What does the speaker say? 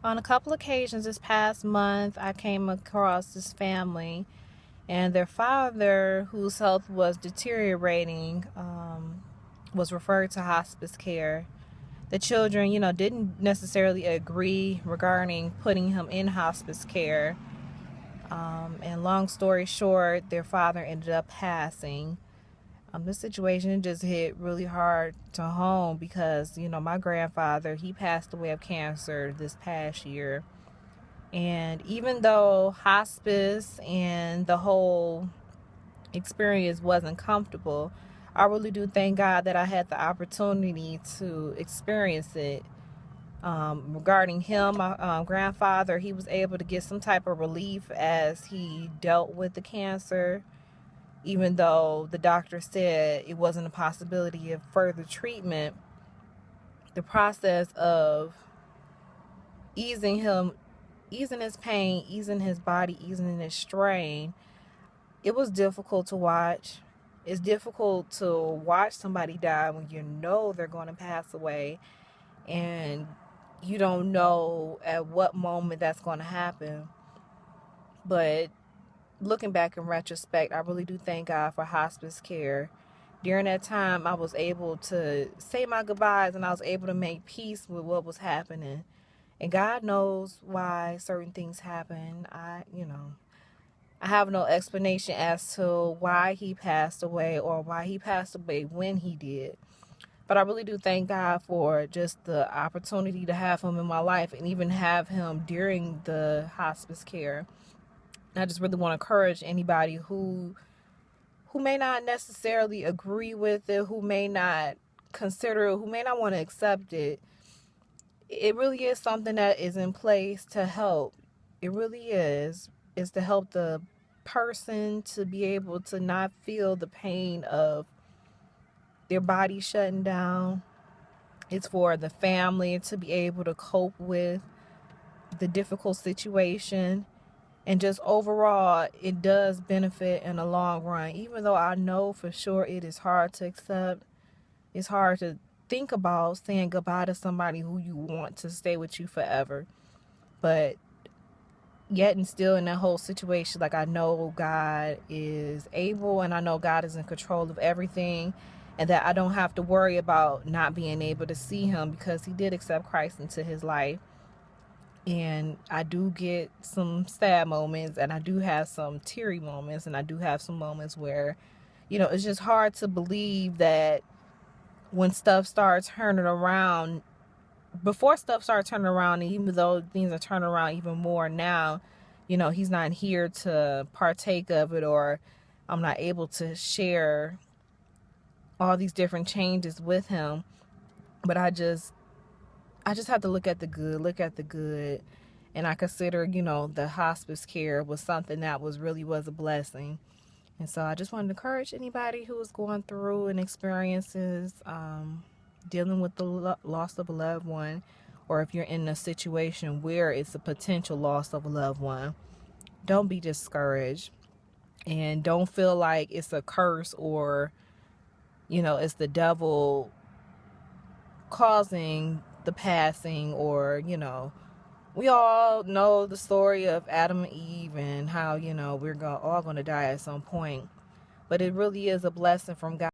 On a couple occasions this past month, I came across this family, and their father, whose health was deteriorating, was referred to hospice care. The children, didn't necessarily agree regarding putting him in hospice care. And long story short, their father ended up passing. This situation just hit really hard to home because, my grandfather, he passed away of cancer this past year. And even though hospice and the whole experience wasn't comfortable, I really do thank God that I had the opportunity to experience it. Regarding him, my grandfather, he was able to get some type of relief as he dealt with the cancer, even though the doctor said it wasn't a possibility of further treatment. The process of easing his pain, easing his body, easing his strain, it was difficult to watch. It's difficult to watch somebody die when you know they're going to pass away, and you don't know at what moment that's going to happen. But looking back in retrospect, I really do thank God for hospice care. During that time, I was able to say my goodbyes, and I was able to make peace with what was happening. And God knows why certain things happen. I have no explanation as to why he passed away or why he passed away when he did. But I really do thank God for just the opportunity to have him in my life and even have him during the hospice care. And I just really want to encourage anybody who may not necessarily agree with it, who may not consider it, who may not want to accept it. It really is something that is in place to help. It really is. It's to help the person to be able to not feel the pain of their body shutting down. It's for the family to be able to cope with the difficult situation. And just overall, it does benefit in the long run. Even though I know for sure it is hard to accept, it's hard to think about saying goodbye to somebody who you want to stay with you forever. But yet and still in that whole situation, like, I know God is able, and I know God is in control of everything, and that I don't have to worry about not being able to see him because he did accept Christ into his life. And I do get some sad moments, and I do have some teary moments, and I do have some moments where, it's just hard to believe that when stuff starts turning around, before stuff started turning around, and even though things are turning around even more now, he's not here to partake of it, or I'm not able to share all these different changes with him. But I just have to look at the good. And I consider, the hospice care was something that was a blessing. And so I just wanted to encourage anybody who is going through and experiences dealing with the loss of a loved one, or if you're in a situation where it's a potential loss of a loved one, don't be discouraged, and don't feel like it's a curse, or it's the devil causing the passing, or we all know the story of Adam and Eve and how we're all going to die at some point. But it really is a blessing from God